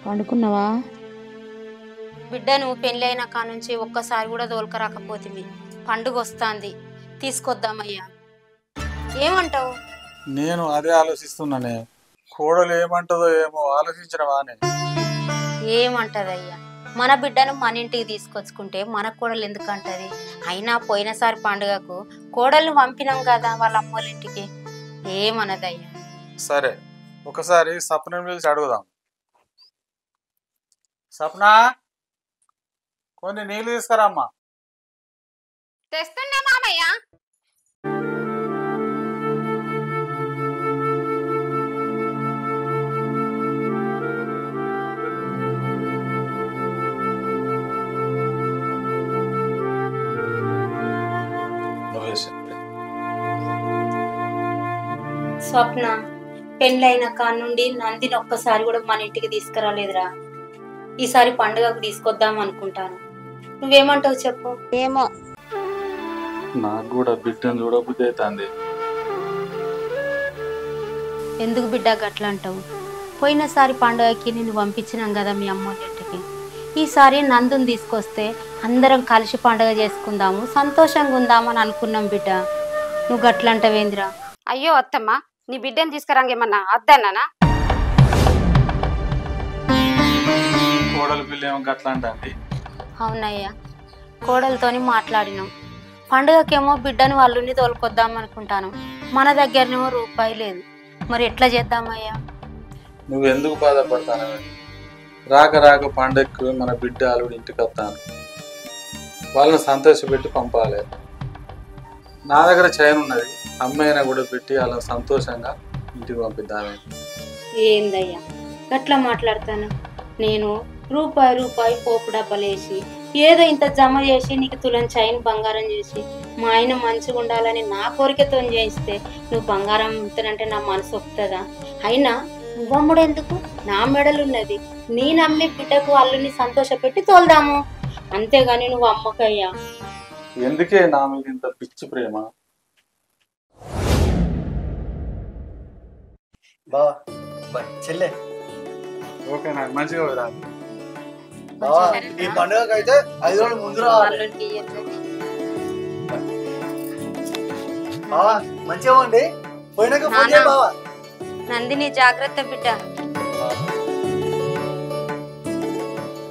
పండుకున్నావా బిడ్డ? నువ్వు పెళ్ళి అయిన కానుంచి ఒక్కసారి కూడా దోల్కరాకపోతుంది. పండుగ వస్తుంది, తీసుకొద్దామయ్యా. ఏమంటావు? నేను అదే ఆలోచిస్తున్నానే. కోడలు ఏమంటదో ఏమో ఆలోచించడవానే. ఏమంటదయ్యా? మన బిడ్డను మన ఇంటికి తీసుకొచ్చుకుంటే మన కోడలు ఎందుకంటది? అయినా పోయినసారి పండుగకు కోడల్ని పంపినాం కదా వాళ్ళ అమ్మోళ్ళ ఇంటికి, ఏమనదయ్యా. సరే, ఒకసారి సప్న పిలిచి అడుగుదాం. సప్న, కొన్ని నీళ్ళు తీసుకురామ్మా. తెస్తున్నా మామయ్య. స్వప్న, పెళ్ళైన కానుండి నందిని ఒక్కసారి కూడా మన ఇంటికి తీసుకురాలేదురా. ఈసారి పండుగకు తీసుకొద్దాం అనుకుంటాను. నువ్వేమంటావు చెప్పు. ఏమో నాకు కూడా బిడ్డను చూడబుద్ధి అవుతుంది. ఎందుకు బిడ్డ గట్లా అంటావు? పోయినసారి పండుగకి నిన్ను పంపించినాం కదా మీ అమ్మోళ్ళ ఇంటికి. ఈసారి నందుని తీసుకొస్తే అందరం కలిసి పండుగ చేసుకుందాము, సంతోషంగా ఉందామని అనుకున్నాం బిడ్డ. నువ్వు గట్లా అంటావేంద్రా? అయ్యో అత్తమ్మ, నీ బిడ్డను తీసుకురాంగేమన్నా అద్దన్నానా? కోడలు పిల్ల ఏమో గట్లా అంటుంది. అవునయ్యా, కోడలతోని మాట్లాడినాం. పండుగకేమో బిడ్డను వాళ్ళుని తోలుకొద్దాం అనుకుంటాను. మన దగ్గరనేమో రూపాయి లేదు. మరి ఎట్లా చేద్దామయ్యా? నువ్వెందుకు బాధపడతాను? రాక రాక పండగకు మన బిడ్డ అల్లుడి ఇంటికి వస్తాను. వాళ్ళని సంతోషపెట్టి పంపాలి. నా దగ్గర చైన్ ఉన్నది, అమ్మాయినా కూడా పెట్టి వాళ్ళని సంతోషంగా ఇంటికి పంపిద్దామే. ఏందయ్యా గట్లా మాట్లాడతాను? నేను రూపాయి రూపాయి పోపు డబ్బలేసి ఏదో ఇంత జమ చేసి నీకు తులం చైన్ బంగారం చేసి మా ఆయన మంచిగా ఉండాలని నా కోరికతో చేయిస్తే నువ్వు బంగారం అమ్ముతానంటే నా మనసు ఒప్పుతుందా? అయినా నువ్వమ్ముడు ఎందుకు? నా మెడలున్నది, నీ నమ్మి బిడ్డకు వాళ్ళని సంతోషపెట్టి తోలుదాము, అంతేగాని నువ్వు అమ్మకయ్యా. ఎందుకే నా మీద ఇంత పిచ్చి ప్రేమ? బావా చెల్లె ఓకే, నాకు మంచిగా రాదు. బావా ఈ పండుగకి అయితే 5 రోజుల ముందు రావాలి. బావా మంచిగా ఉండి పోయినాక ఫోన్ చేయి బావా. నందిని జాగ్రత్త బిడ్డ.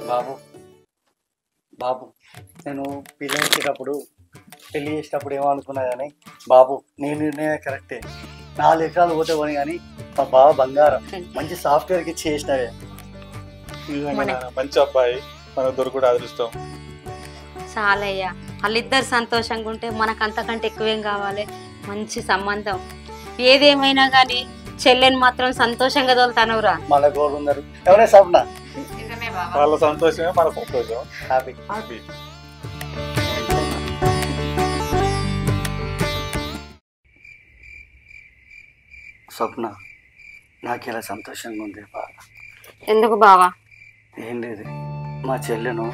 బాబు బాబు నేను పిల్లలు ఇచ్చేటప్పుడు పెళ్లి చేసేటప్పుడు ఏమో అనుకున్నా కానీ బాబు నీ నిర్ణయం కరెక్టే. 4 ఎకరాలు పోతే పోనీ కానీ మా బావ బంగారం మంచి సాఫ్ట్వేర్కి ఇచ్చి చేసినవే. మంచి అబ్బాయి మనకు దొరుకుడు అదృష్టం. చాలయ్యా, వాళ్ళిద్దరు సంతోషంగా ఉంటే మనకు అంతకంటే ఎక్కువేం కావాలి? మంచి సంబంధం. ఏదేమైనా కానీ చెల్లెని మాత్రం సంతోషంగా తోలుతానురా. మన గోళ్ళు ఉన్నారు ఎవరే సప్న. వాళ్ళ సంతోషమే మన సంతోషం. Happy happy. స్వప్న, నాకు ఇలా సంతోషంగా ఉంది బాగా. ఎందుకు బావా? ఏం లేదు, మా చెల్లెను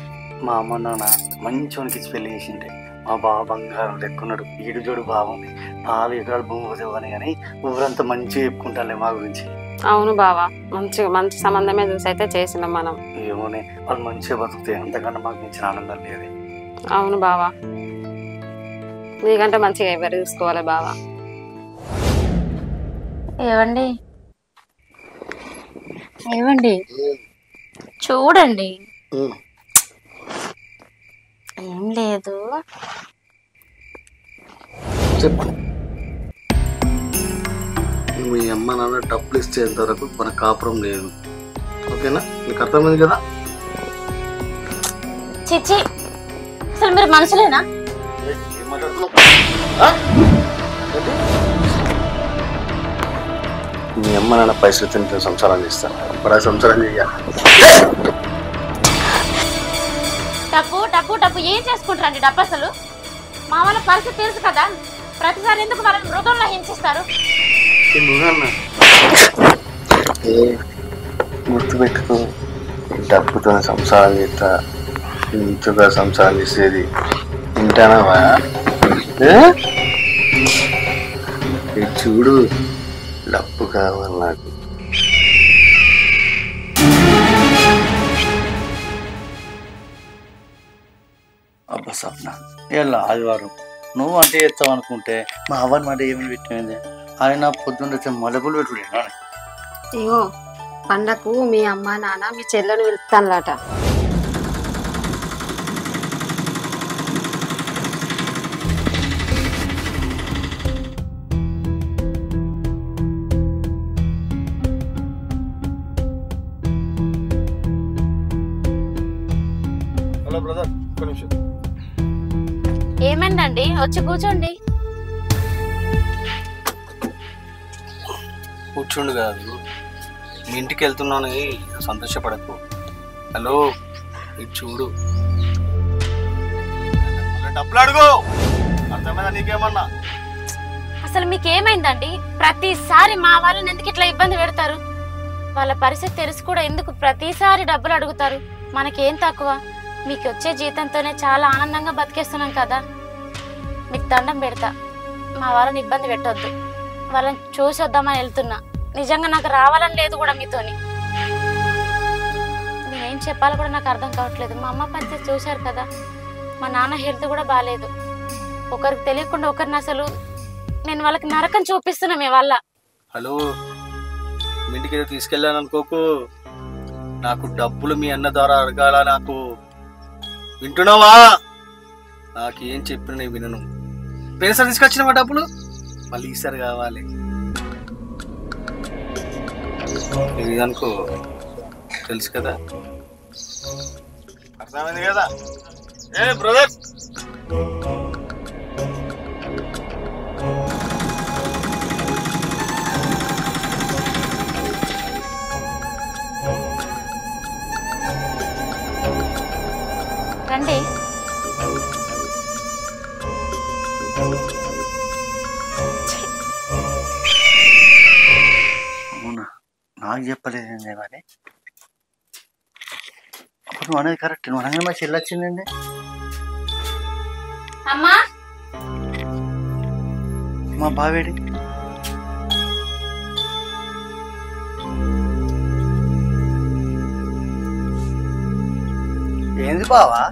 మా అమ్మ నాన్న మంచోనికి ఇచ్చి పెళ్లి చేసిండే. మా బావ బంగారం లెక్కున్నాడు, ఈడు జోడు బాగుంది. 4 ఎకరాలు భూమి పోతేవని కానీ ఊరంతా మంచిగా చెప్పుకుంటాలే మా గురించి. అవును బావా, మంచి సంబంధమే చూసి అయితే చేసినాం మనం. ఏమోనే, వాళ్ళు మంచిగా బతుకుతాయి, అంతకన్నా మాకు మించిన ఆనందం లేదు. అవును బావా, నీకంటే మంచిగా ఎవరు చూసుకోవాలి బావా. ఏవండి ఏవండి చూడండి, ఏం లేదు. చెప్పు. మీ అమ్మ నాన్న డబ్బులు ఇచ్చేంత వరకు మన కాపురం లేదు, ఓకేనా? నీకు అర్థమైంది కదా? చిచ్చి, అసలు మీరు మనుషులేనా? మీ అమ్మ నాన్న పైసలు తింటే సంసారం చేస్తాను, ఇప్పుడు సంసారం చెయ్యాలి. డబ్బు డబ్బు డబ్బు ఏం చేసుకుంటారండి? డబ్బు అసలు మా వాళ్ళ పరిస్థితి తెలుసు కదా, ప్రతిసారి ఎందుకు వాళ్ళని మృగంలో హింసిస్తారు? గుర్తుపెట్టుకో, డబ్బుతో సంసారం చేస్తా, ఇంతగా సంసారం చేసేది వింటానావా? చూడు, డబ్బు కావాలి నాకు. అబ్బా సప్న ఇలా ఆదివారం నువ్వు అంటే చేస్తావు అనుకుంటే మా అవ్వని మాట ఏమి పెట్టింది ఆయన పొద్దున్న మొలకలు పెట్టుకున్నా ఇగో పండకు మీ అమ్మ నాన్న మీ చెల్లెలు వెళ్తానులాట. హలో బ్రదర్, ఒక్క నిమిషం. ఏమైందండి? వచ్చి కూర్చోండి. కూర్చుండు కాదు, మీ ఇంటికి వెళ్తున్నాను, సంతోషపడకు. హలో, ఇటు చూడు. డబ్బులు అడుగు, అర్థమైనా నీకేమన్నా? అసలు మీకేమైందండి? ప్రతిసారి మా వాళ్ళని ఎందుకు ఇట్లా ఇబ్బంది పెడతారు? వాళ్ళ పరిస్థితి తెలిసి కూడా ఎందుకు ప్రతిసారి డబ్బులు అడుగుతారు? మనకేం తక్కువ? మీకు వచ్చే జీతంతోనే చాలా ఆనందంగా బతికేస్తున్నాం కదా. మీకు దండం పెడతా, మా వాళ్ళని ఇబ్బంది పెట్టొద్దు. వాళ్ళని చూసి వద్దామని వెళ్తున్నా. నిజంగా నాకు రావాలని లేదు కూడా మీతోని. నేనేం చెప్పాలో కూడా నాకు అర్థం కావట్లేదు. మా అమ్మ పరిస్థితి చూశారు కదా, మా నాన్న హెల్త్ కూడా బాగాలేదు. ఒకరికి తెలియకుండా ఒకరిని అసలు నేను వాళ్ళకి నరకం చూపిస్తున్నా మీ వల్ల. హలో, మీ ఇంటికి ఏదో తీసుకెళ్ళాను అనుకోకు. నాకు డబ్బులు మీ అన్న ద్వారా అడగాల. నాకు వింటున్నావా? నాకేం చెప్పిన నేను వినను. పేసర్ తీసుకొచ్చినవా డబ్బులు? మళ్ళీ ఈసారి కావాలి ఇదనుకో, తెలుసు కదా. అర్థమైంది కదా? ఏ బ్రదర్, రండి. అవునా, నాకు చెప్పలేదండి మరి. అప్పుడు నువ్వు అనేది కరెక్ట్. నువ్వు అనగా మా చెల్లి వచ్చిందండి. అమ్మా, మా బావేడి? ఏంది బావా,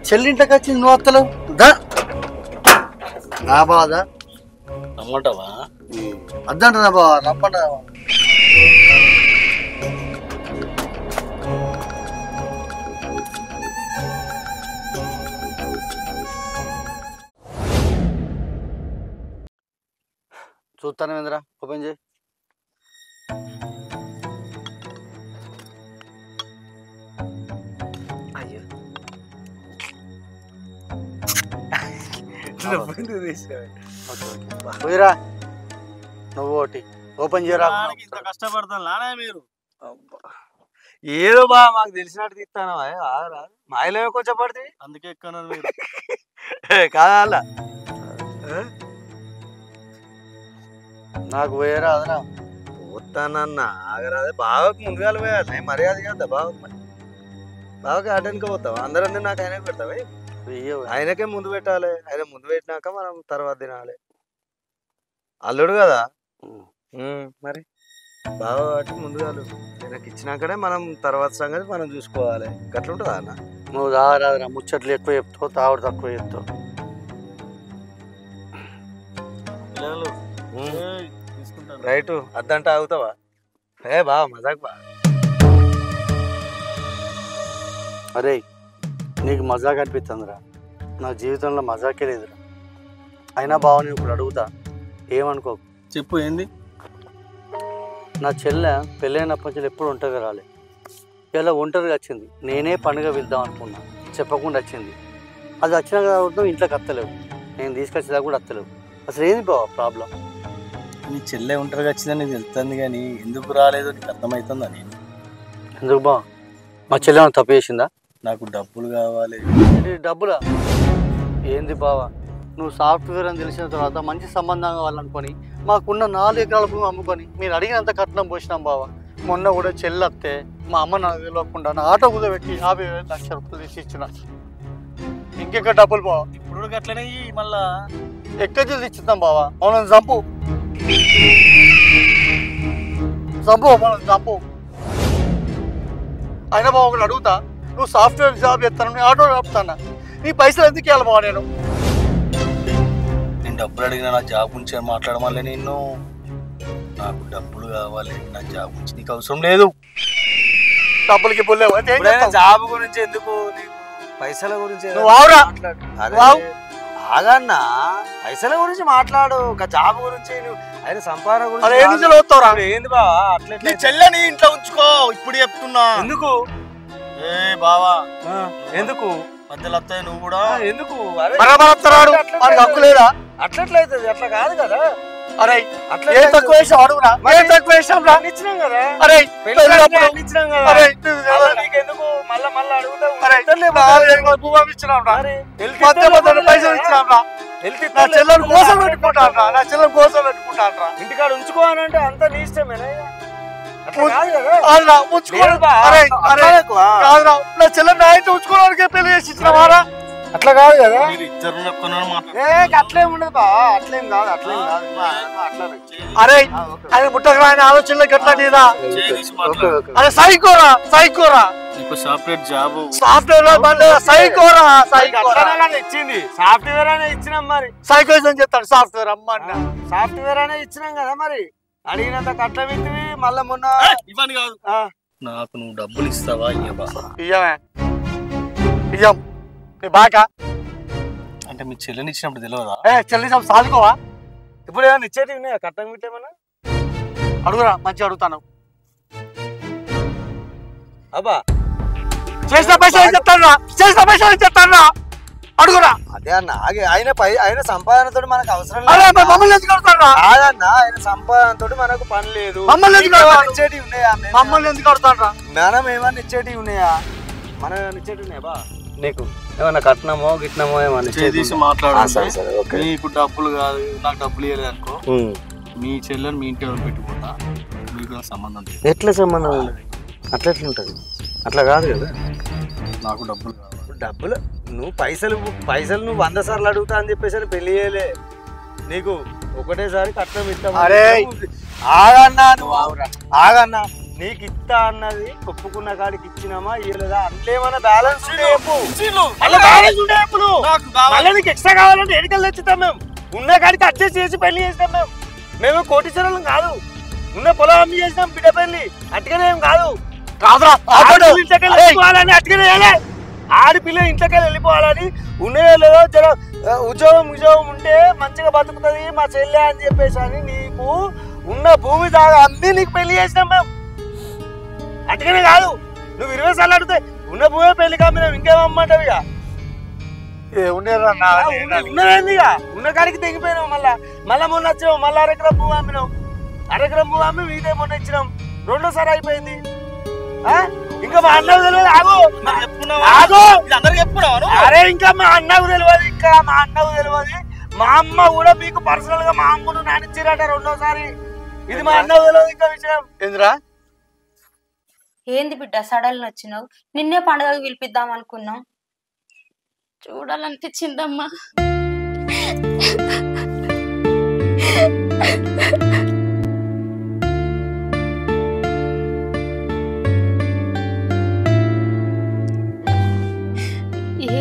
చెల్లింట్లోకి వచ్చింది నువ్వు వస్తలేవు? దా నా బాధ అమ్మంటావా? అద్దంట నా బావ, రమ్మంట. చూస్తాను ఏంద్రా, ఓపెన్ చేయి. అయ్యో పోయిరా నువ్వు ఒకటి ఓపెన్ చేయరా. ఇంత కష్టపడతాను లానా మీరు? ఏదో బా మాకు తెలిసినట్టు తీస్తాను. మాయలో కొంచెం పడితే అందుకే ఎక్కన్నారు మీరు. కాదా నాకు పోయారా అదరా పోతానన్నా ఆగరాదే. బావకు ముందుగా పోయాలి, మర్యాద కదా బావకు. బావకి అటెన్కి పోతావా? అందరూ నాకు ఆయనకి పెడతావా? ఆయనకే ముందు పెట్టాలి. ఆయన ముందు పెట్టినాక మనం తర్వాత తినాలి. అల్లుడు కదా మరి, బావ కాబట్టి ముందుగా ఆయనకి ఇచ్చినాకనే మనం తర్వాత సంగతి మనం చూసుకోవాలి. గట్లుంటుందా అన్న? నువ్వు తాగరాదురా, ముచ్చట్లు ఎక్కువ చెప్తావు, తాగుడు తక్కువ చెప్తావు. రైటు అద్దంటే ఆగుతావా? ఏ బావ మజాక్ బా. అరే నీకు మజాక్ అనిపిస్తుందిరా, నా జీవితంలో మజాకే లేదురా. అయినా బావ నేను ఇప్పుడు అడుగుతా, ఏమనుకో. చెప్పు, ఏంది? నా చెల్లె పెళ్ళైనప్పటి నుంచి ఎప్పుడు ఒంటరిగా రాలే. ఇలా ఒంటరిగా వచ్చింది. నేనే పండుగ వెళ్దాం అనుకున్నా, చెప్పకుండా వచ్చింది. అది వచ్చినా కాబట్టి ఇంట్లోకి వస్తలేవు, నేను తీసుకొచ్చేదా కూడా వస్తలేవు. అసలు ఏంది బావ ప్రాబ్లం? నీ చెల్లె ఒంటరిగా వచ్చిందని నీకు తెలుస్తుంది, కానీ ఎందుకు రాలేదో నీకు అర్థమవుతుందా? నేను ఎందుకు బా, మా చెల్లె ఏమైనా తప్పు చేసిందా? నాకు డబ్బులు కావాలి. డబ్బులా? ఏంది బావా, నువ్వు సాఫ్ట్వేర్ అని తెలిసిన తర్వాత మంచి సంబంధం కావాలనుకొని మాకున్న 4 ఎకరాల భూమి అమ్ముకొని మీరు అడిగినంత కట్నం పోసినాం బావా. మొన్న కూడా చెల్లెత్తే మా అమ్మ నాకు తెలియకుండా నా ఆటో కుదబెట్టి 50,000 లక్ష రూపాయలు తీసి ఇచ్చిన. ఇంకెక్కడ డబ్బులు బావా? ఇప్పుడు అట్లనే మళ్ళా ఎక్కడ ఇచ్చిద్దాం బావా. మనం చంపు మనం చంపు. అయినా బావ ఒకటి అడుగుతా, నువ్వు సాఫ్ట్వేర్ జాబ్ చేస్తాను, నేను ఆటో నడుపుతానా? నీ పైసలు ఎందుకు ఇవ్వాలి బావ? నేను డబ్బులు అడిగినా నా జాబ్ గురించి మాట్లాడమని నిన్ను. నాకు డబ్బులు కావాలి, నా జాబ్ గురించి నీకు అవసరం లేదు. డబ్బులకి పుల్లేవు అయితే ఏం చేస్తావు? జాబ్ గురించి ఎందుకు నీకు? పైసల గురించి నువ్వు ఆవురా. ఆగన్నా, పైసల గురించి మాట్లాడు. ఒక జాబ్ గురించి నువ్వు ఆయన సంపాదన అరే ఏ నుంచి గురించి వస్తావురా? ఏంది బావా అట్లా నీ చెల్లెని ఇంట్లో ఉంచుకో. ఇప్పుడు చెప్తున్నా. ఎందుకు? ఏ బావా, ఎందుకు మధ్యలో వస్తాయి నువ్వు కూడా. ఎందుకు? బరాబరత్తరాడు వాడికి హక్కు లేదా? అట్లట్లయితుంది. అట్లా కాదు కదా. అరే అట్లా ఏం తక్కువ వేసావు అడుగురా? ఏం తక్కువ వేసాం రా? ఇచ్చినాం కదా. అరే పెళ్ళిళ్ళప్పుడు ఇచ్చినాం కదా. అరే నీకెందుకు మళ్ళా అడుగుతావు? ఇచ్చినాం రా. అరే, మధ్య మధ్యలో పైసలు ఇచ్చినాం రా. నా చెల్లెలు కోసం పెట్టుకుంటాను రా. నా చెల్లెలు కోసం పెట్టుకుంటాను రా. ఇంటికాడ ఉంచుకో అని అంటే అంత నీ ఇష్టమేనా? అట్లా కాదు కదా. అవునా? ఉంచుకోడు. లేదు బా, అరే అట్లా అరే ఎక్కువ. కాదురా, నా చెల్లెలు నా ఇంటి ఉంచుకోవడానికే పెళ్లి చేసి ఇచ్చినావారా? అట్లా కాదు కదా. మీరు ఇద్దరు నొక్కున్నారు మాట్లాడు. అట్లేం ఉండదు బా. అట్లేం కాదు. అట్లా అరే అది ముట్టకు రాని ఆలోచనలో గట్లా నీదా? చేసి మాట్లాడు. అరే సైకోరా సైకోరా. నీకు సాఫ్ట్వేర్ జాబ్. సాఫ్ట్వేర్ సైకోరా సైకోరా. ఇచ్చింది సాఫ్ట్వేర్ అనే ఇచ్చినాం. మరి సైకోయిజం చెప్తాడు సాఫ్ట్వేర్ అమ్మ అన్న. సాఫ్ట్వేర్ అనే ఇచ్చినాం కదా. మరి అడిగినంత కట్ల విత్తివి. మళ్ళా మొన్న ఇవన్నీ కాదు. నాకు నువ్వు డబ్బులు ఇస్తావా? ఇయ్యవా? ఇయ్యమే ఇయ్యం. నీ బాకా అంటే మీ చెల్లెని ఇచ్చినప్పుడు తెలియదా? చెల్లిసాం సాదుకోవా? ఇప్పుడు ఏమైనా ఇచ్చేటివి ఉన్నాయా? కట్టం విట్టేమన్నా అడుగురా, మంచిగా అడుగుతాను. అబ్బా చేసిన పైసలు ఏం చెప్తాను రా? చేసిన పైసలు ఏం చెప్తాను రా? అడుగురా. అదే అన్న ఆయన సంపాదనతో మనకు అవసరం అరే లేదు. మమ్మల్ని ఎందుకు అడుగుతాను రా? కాదన్న, ఆయన సంపాదనతో మనకు పని లేదు. మమ్మల్ని ఎందుకు నీకు ఏమన్నా అడుగుతాను? ఇచ్చేటివి ఉన్నాయా? మమ్మల్ని ఎందుకు అడుగుతాను రా? మనం ఏమన్నా ఇచ్చేటివి ఉన్నాయా? మనం ఏమన్నా ఇచ్చేటివి ఉన్నాయా బా? నీకు ఏమన్నా కట్నమో గిట్నమో ఏమన్నా చేసి మాట్లాడు. సరే ఓకే. నీకు డబ్బులు కాదు, నాకు డబ్బులు ఇవ్వలేదు అనుకో, మీ చెల్లెని మీ ఇంటి పెట్టుకుంటా. మీకు నాకు సంబంధం లేదు. ఎట్లా సంబంధం ఉండదు? అట్లా ఎట్లా ఉంటుంది? అట్లా కాదు కదా. నాకు డబ్బులు కావాలి. డబ్బులు నువ్వు పైసలు నువ్వు 100 సార్లు అడుగుతా అని చెప్పేసి పెళ్లి చేయలే. నీకు ఒకటేసారి కట్నం ఇస్తాం. అరే ఆగన్నా, నువ్వు ఆగన్నా. నీకు ఇస్తా అన్నది ఒప్పుకున్న కాడికి ఇచ్చినామా ఇయ్యలేదా? అంతేమన్నా బ్యాలెన్స్ ఉంటే చెప్పు. మళ్ళీ నీకు ఎక్స్ట్రా కావాలంటే ఎడికలు తెచ్చుతాం. మేము ఉన్న కాడికి అడ్జస్ట్ చేసి పెళ్లి చేస్తాం. మేము కోటీశ్వరులం కాదు. ఉన్న పొలం అమ్మి చేసినాం బిడ్డ పెళ్లి. అట్టుగానే ఏం కాదు. వెళ్ళిపోవాలని అట్టుగానే వేయలే. ఆడపిల్ల ఇంట్లోకి వెళ్ళిపోవాలని ఉన్నాయో లేదో జర ఉద్యోగం ఉంటే మంచిగా బతుకుతుంది మా చెల్లె అని చెప్పేసి అని నీకు ఉన్న భూమి దాకా అన్ని నీకు పెళ్లి చేసినాం మేము. అట్టుగానే కాదు. నువ్వు 20 సార్లు అడిగితే ఉన్న భూమి పెళ్లి కాదు మేము ఇంకేమమ్మంటావు? ఇక ఉన్నదేంది? ఇక ఉన్న కాడికి తెగిపోయినావు. మళ్ళా మొన్న వచ్చినావు. మళ్ళీ అరెకరం భూమి అమ్మినావు. అరెకరం భూమి అమ్మి మీదే మొన్న ఇచ్చినాం. రెండోసారి అయిపోయింది. ఇంకా మా అన్నకు తెలియదు. అరే ఇంకా మా అన్నకు తెలియదు. మా అమ్మ కూడా మీకు పర్సనల్ గా మా అమ్మను నానిచ్చిరట రెండోసారి. ఇది మా అన్నకు తెలియదు. ఇంకా విషయం ఏందిరా? ఏంది బిడ్డ సడన్ వచ్చినావు? నిన్నే పండుగకు పిలిపిద్దాం అనుకున్నాం. చూడాలనిపించిందమ్మా.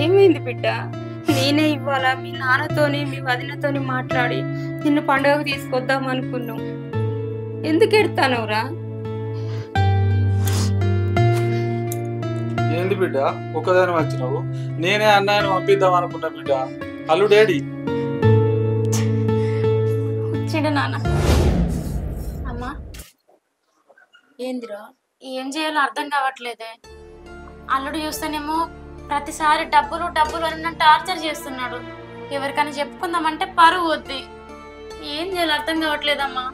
ఏమైంది బిడ్డ? నేనే ఇవ్వాలా? మీ నాన్నతోని మీ వదినతోని మాట్లాడి నిన్ను పండుగకు తీసుకొద్దాం అనుకున్నాం. ఎందుకు ఎడతానవురా? ఏంది బిడ్డ ఒక్కదాని వచ్చినావు? నేనే అన్నయ్యను పంపిద్దాం అనుకున్నా బిడ్డ. అల్లుడేడి? వచ్చిండు నాన్న. అమ్మా ఏందిరా? ఏం చేయాలో అర్థం కావట్లేదే. అల్లుడు చూస్తేనేమో ప్రతిసారి డబ్బులు అని నన్ను టార్చర్ చేస్తున్నాడు. ఎవరికైనా చెప్పుకుందామంటే పరువు వద్ది. ఏం చేయాలో అర్థం కావట్లేదమ్మా.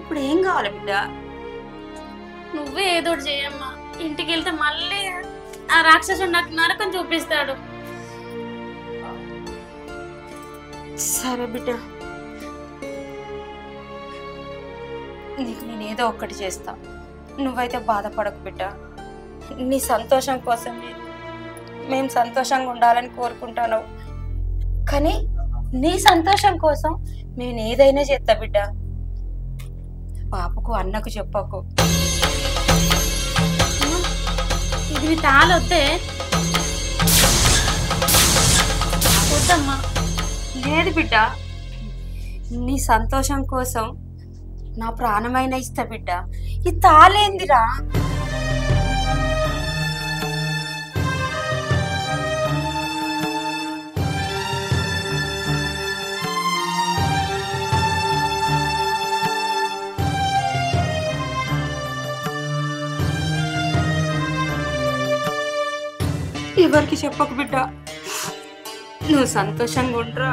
ఇప్పుడు ఏం కావాలి బిడ్డ? నువ్వే ఏదో ఒకటి చేయమ్మా. ఇంటికి వెళ్తే మళ్ళీ ఆ రాక్షసుడు నాకు నరకం చూపిస్తాడు. సరే బిడ్డ, నీకు నేనేదో ఒక్కటి చేస్తా. నువ్వైతే బాధపడకు బిడ్డ. నీ సంతోషం కోసం మేము సంతోషంగా ఉండాలని కోరుకుంటాను. కానీ నీ సంతోషం కోసం నేను ఏదైనా చేస్తా బిడ్డ. పాపకు అన్నకు చెప్పకు. ఇది తాళొద్దే. వద్దమ్మా. లేదు బిడ్డ, నీ సంతోషం కోసం నా ప్రాణమైన ఇస్తా బిడ్డ. ఈ తాళేందిరా? ఎవరికి చెప్పకు బిడ్డ, నువ్వు సంతోషంగా ఉండరా.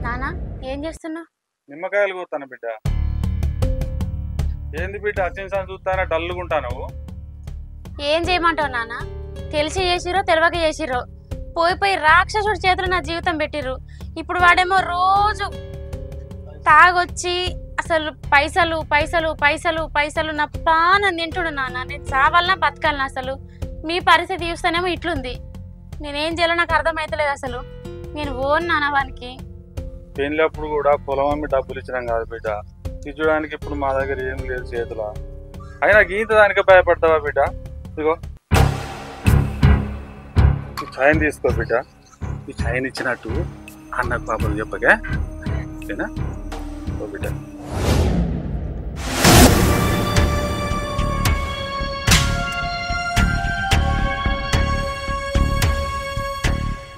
నానా ఏం చేస్తున్నావు? నిమ్మకాయలు కూతాను బిడ్డ. ఏంది బిడ్డ అచ్చిన చూస్తానా డల్లుగుంటాను? ఏం చేయమంటావు నాన్న? తెలిసి చేసిరో తెలియక చేసిరో పోయి రాక్షసుడి చేతులు నా జీవితం పెట్టిర్రు. ఇప్పుడు వాడేమో రోజు తాగొచ్చి అసలు పైసలు పైసలు పైసలు పైసలు నా ప్రాణం తింటుడు నాన్న. నేను చావాలన్నా బతకాలన్నా? అసలు మీ పరిస్థితి చూస్తేనేమో ఇట్లుంది. నేనేం చేయాలో నాకు అర్థమైతలేదు అసలు. నేను ఓన్ నాన్న వానికి. పెళ్ళప్పుడు కూడా పొలం అమ్మి డబ్బులు ఇచ్చినాం కాదు బిడ్డ, తీర్చడానికి ఇప్పుడు మా దగ్గర ఏం లేదు చేతిలో. అయినా గీత దానికే భయపడతావా బిడ్డ? ఇదిగో ఈ చైన్ తీసుకో బిడ్డ. ఈ చైన్ ఇచ్చినట్టు అన్నకు పాపలు చెప్పగా ఓకేనా? ఓ బిడ్డ.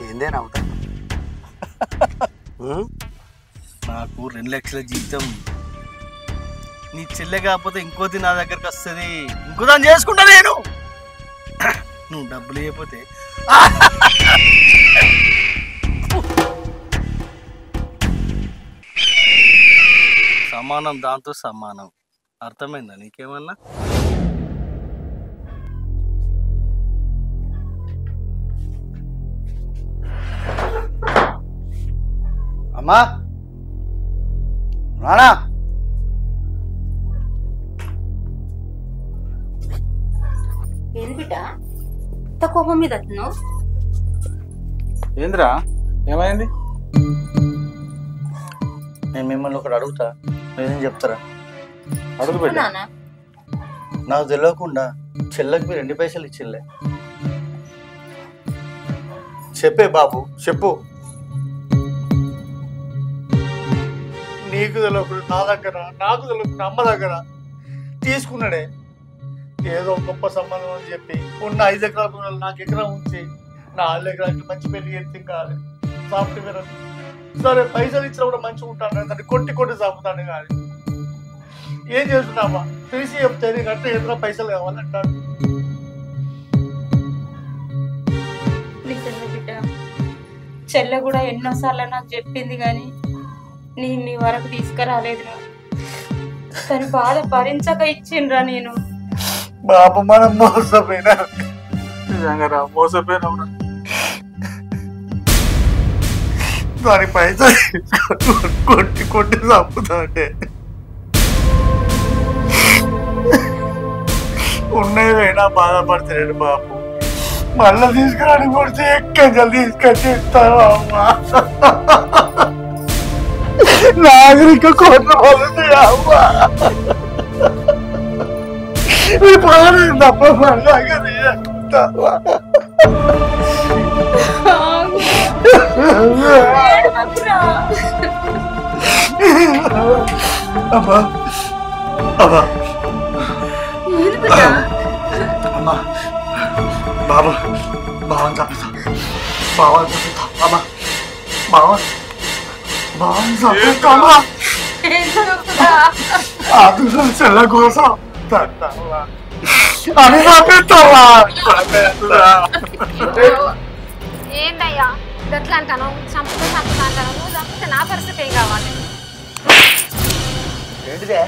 ఏందే నవ్వుతా? నాకు 2 లక్షల జీతం. నీ చెల్లె కాకపోతే ఇంకోది నా దగ్గరకు వస్తుంది, ఇంకో దాన్ని చేసుకుంటా నేను. నువ్వు డబ్బులు ఇవ్వకపోతే సమానం, దాంతో సమానం. అర్థమైందా నీకేమన్నా? అమ్మా రానా? ఏంది బిడ్డ ఇంత కోపం మీద అతను? ఏందిరా ఏమైంది? నేను మిమ్మల్ని ఒకటి అడుగుతా, మీరేం చెప్తారా? అడుగు బిడ్డ. నాన్న నాకు తెలియకుండా చెల్లెకి మీరు 2 పైసలు ఇచ్చిల్లే. చెప్పే బాబు చెప్పు. నీకు తెలియకుండా నా దగ్గర, నాకు తెలియకుండా అమ్మ దగ్గర తీసుకున్నాడే. ఏదో గొప్ప సంబంధం అని చెప్పి ఉన్న 5 ఎకరాలు నాకు ఎకరం ఉంచి 4 ఎకరాలకి మంచి పెళ్లి చేస్తే కాదు సాఫ్ట్వేర్ అని. సరే పైసలు ఇచ్చినా కూడా మంచిగా ఉంటాను, దాన్ని కొట్టి సాపుతాను. కానీ ఏం చేస్తున్నామా? తెలిసి చెప్తే నీకు అంటే ఎదురా పైసలు కావాలంటాడు. నిజంగా బిడ్డ, చెల్లె కూడా ఎన్నోసార్లు నాకు చెప్పింది కానీ నీ మీ వరకు తీసుకురాలేదురా. తను బాధ భరించక ఇచ్చిండ్రా నేను. బాబు మనం మోసపోయినా, నిజంగా మోసపోయినా దాని పైసలు కొట్టి చంపుతా అంటే ఉన్నదైనా బాధపడతాడు బాబు. మళ్ళా తీసుకురాని కొడితే ఎక్కడి తీసుకొచ్చి ఇస్తాను అమ్మా. నాగరిక కోట్ల వాళ్ళది అమ్మా. తప్ప మళ్ళా అమ్మా అమ్మా అమ్మా బాబు బావని చంపుతా, బావని చంపుతా అమ్మా, బావని చంపుతా అమ్మా. అది చెల్ల కోసం అని చంపిస్తావా? ఏందయ్యా గట్లా అంటాను? చంపుతా అంటాను. నువ్వు చంపితే నా పరిస్థితి ఏం కావాలి? ఏంటిదే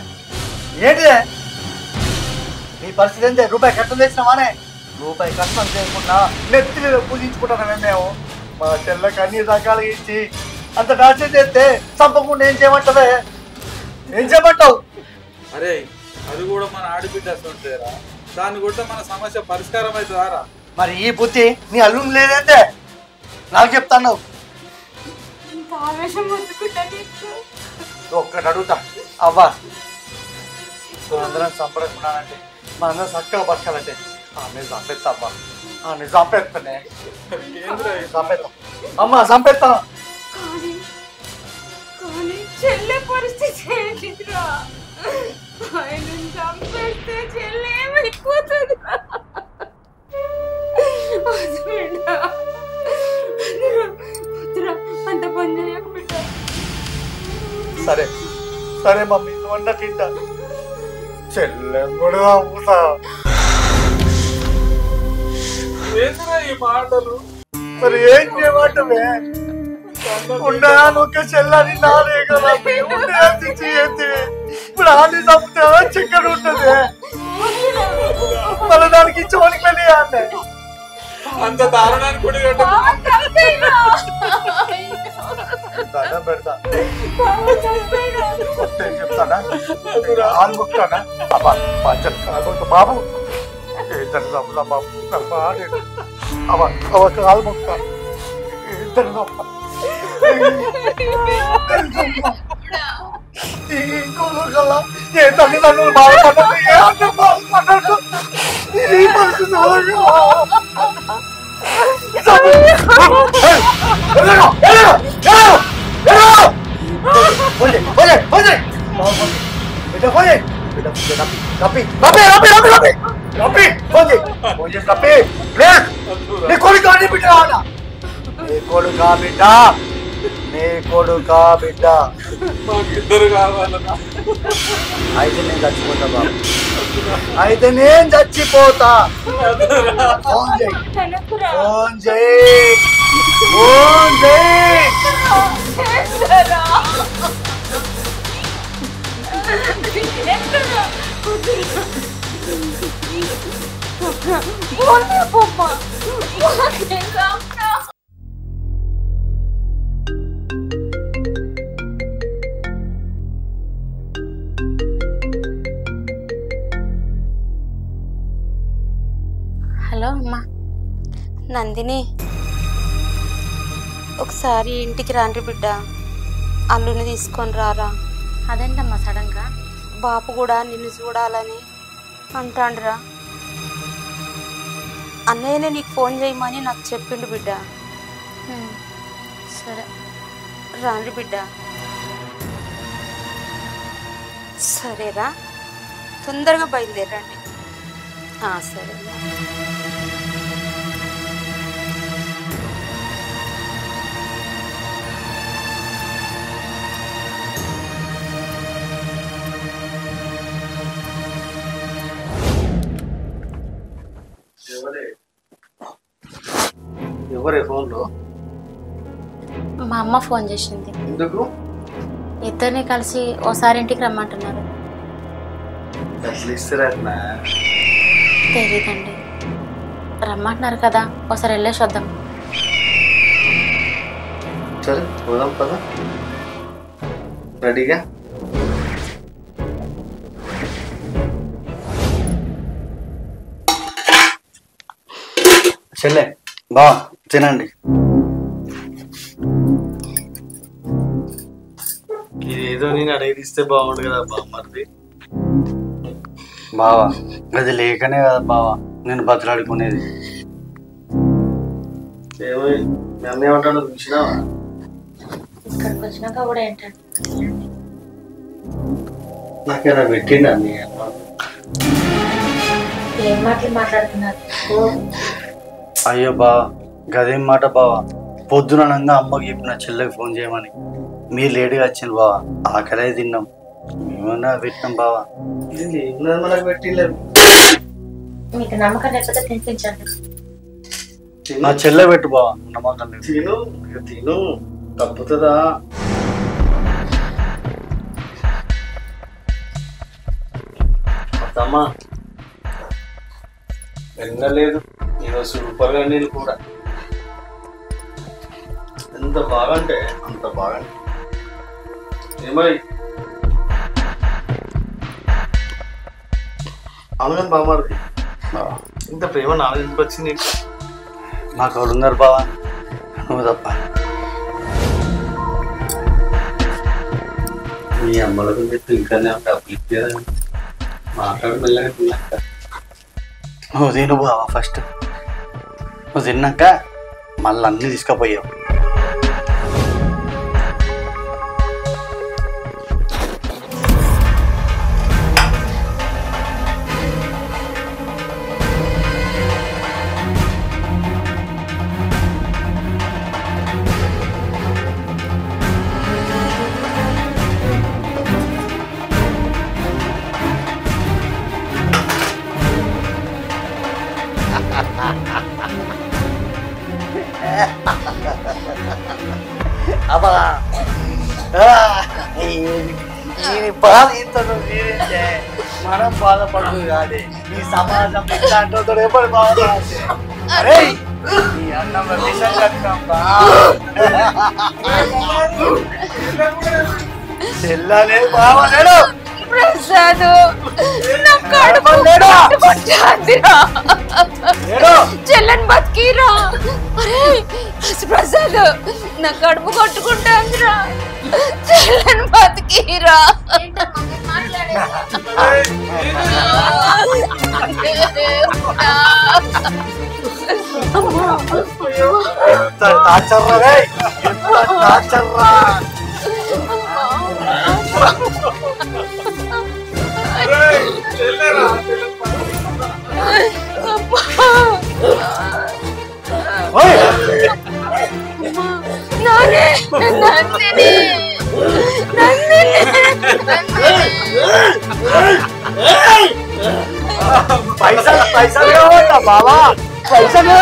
నీ పరిస్థితి ఏంటే? రూపాయి కట్టం తెచ్చినావానే? రూపాయి కష్టం చేయకుండా నెత్తి మీద పూజించుకుంటామే మేము. మా చెల్లెకి అన్ని రకాలుగా ఇచ్చి అంత డాక్టర్ చేస్తే చంపకుండా ఏం చేయమంటావే? ఏం చేయమంటావు? అరే అది కూడా మన ఆడిబిడ్డ ఉంటేరా, దాన్ని కూడా మన సమస్య పరిష్కారం అవుతుందారా? మరి ఈ బుద్ధి నీ అల్లుని లేదంటే నాకు చెప్తాను. ఒక్కటి అడుగుతా అవ్వా, అందరం చంపడుకున్నానంటే మనందరం చక్కగా బతకాలంటే ఆమె చంపేస్తా అవ్వా, ఆమె చంపేస్తానే చంపేస్తాం. అమ్మ చంపేస్తా. కానీ కానీ చెల్లె పరిస్థితి ఏంటిరా? ఆయన చంపేస్తే చెల్లె ఏమైపోతుంది? అంత పని చేయక బిడ్డ. సరే సరే మమ్మీ, నువ్వు అన్న తింటా. చెల్లె కూడా అమ్ముతా. ఏంటిరా ఈ మాటలు? మరి ఏం చేయమంటవే? ఉండా ఒక చెల్లని నాదే కదా, ఉండే ఇప్పుడు ఆన్ని చంపుతా చికెన్ ఉంటుంది. మన దానికి చోనికి వెళ్ళి అన్న అంత దారుణానికి కూడా దండం పెడతా. చెప్తానా? కాలు మొక్తానా? అబ్బా పంచలు కాకపోతే బాబు ఇద్దరు చంపుతా బాబు. అబ్బా అవ కాలు మొక్తా. ఇద్దరు చంపుతా. ఇంకోకల్లా ఏ తల్లిదండ్రులు బాధపడ్డారు, ఏ అన్నం బాధపడ్డారు. ఈ పరిస్థితి బిడ్డ. మాకిద్దరు కావాలన్నా. అయితే నేను చచ్చిపోతా బాబు. అయితే నేను చచ్చిపోతా. ఫోన్ చేయి, ఫోన్ చేయి, ఫోన్ చేయి. హలో అమ్మా. నందిని, ఒకసారి ఇంటికి రాండి బిడ్డ. అల్లుని తీసుకొని రారా. అదేంటమ్మా సడన్ గా? బాపు కూడా నిన్ను చూడాలని అంటాండ్రా. అన్నయ్యనే నీకు ఫోన్ చేయమని నాకు చెప్పిండు బిడ్డ. సరే రాండి బిడ్డ. సరేరా, తొందరగా బయలుదేరండి. సరే. ఎవరే ఫోన్లో? మా అమ్మ ఫోన్ చేసింది. ఎందుకు? ఇద్దరిని కలిసి ఓసారి ఇంటికి రమ్మంటున్నారు. డబ్బులు ఇస్తారన్నా? తెలీదండి, రమ్మంటున్నారు కదా, ఒకసారి వెళ్ళేసి వద్దాం. సరే పోదాం పద. రెడీగా? చెల్లె బా తినండి. ఇదేదో నేను అడిగిస్తే బాగుండు కదా బామ్మర్ది. బావా అది లేకనే కదా బావా నేను బతలాడుకునేది. ఏమో మీ అన్న ఏమంటాడో చూసినావా? ఇక్కడికి వచ్చినాక కూడా ఏంటంటే నాకేనా పెట్టిండా మీ అమ్మ? ఏం మాటలు మాట్లాడుతున్నారు? అయ్యో బావా గదేం మాట బావా, పొద్దుననంగా అమ్మకి చెప్పిన చెల్లెకి ఫోన్ చేయమని. మీరు లేటుగా వచ్చింది బావా, ఆకలే తిన్నాం, మేమన్నా పెట్టినాం బావా. మనకు పెట్టిలేదు. మీకు నమ్మకం లేకపోతే తినిపించండి. నా చెల్లె పెట్టు బావా, నమ్మకం లేదు. తిను తిను, తప్పుతుందా? అమ్మా వెళ్ళలేదు, ఈరోజు సూపర్గా నేను కూడా. ఎంత బాగా అంటే అంత బాగా. ఏమై అవును బామ్మది, ఇంత ప్రేమ నా ఎందుకు వచ్చింది? మాకు ఎవరు ఉన్నారు బావా, నువ్వు తప్ప. మీ అమ్మలకు చెప్పి ఇంకానే డబ్బులు ఇచ్చారా? మాట్లాడు మెల్లగా తిన్నాక. నువ్వు తిను బావా ఫస్ట్, నువ్వు తిన్నాక మళ్ళీ అన్ని తీసుకుపోయావు. అబ్బా ఈ బాధ ఇంత తీరింటే మనం బాధపడదు కాదు. ఈ సమాజం ఇట్లాంటి ఎప్పుడు బాధపడాలి. అరే ఈ అన్నంలో విషయం కట్టినమ్మా చెల్లనే బావలేడు ప్రసాద్ నా కడుపు కొట్టుకుంటాందిరా. చెల్లని బతికిరా. అరే ప్రసాద్ నా కడుపు కొట్టుకుంటాందిరా. చెల్లని బతికిరా. పైసలు పైసలు కావాలా బాబా? పైసలు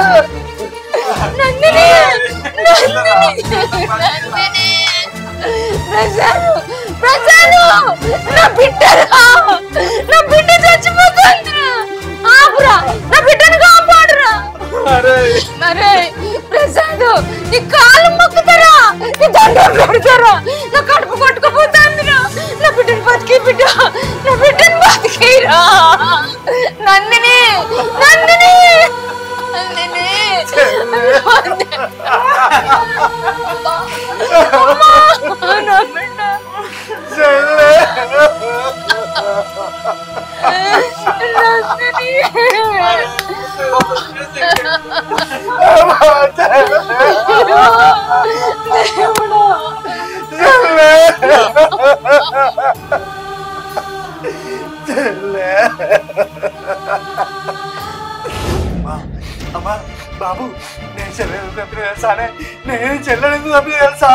నా బిడ్డ చచ్చిపోతుందిరా. ఆపురా, నా బిడ్డను కాపాడురా. అరే ప్రసాద్ నీ కాలు మొక్కుతారా, నీ దండం పెడతారా. నా కడుపు కొట్టుకుపోతుందిరా. నా బిడ్డను బతికి బిడ్డ, నా బిడ్డను బతికిరా. నందిని నందిని నందిని నా బిడ్డ అమ్మా బాబు, నేను చెల్లెలు తప్పిన తెలుసానే? నేను చెల్లెలు తప్పిన తెలుసా?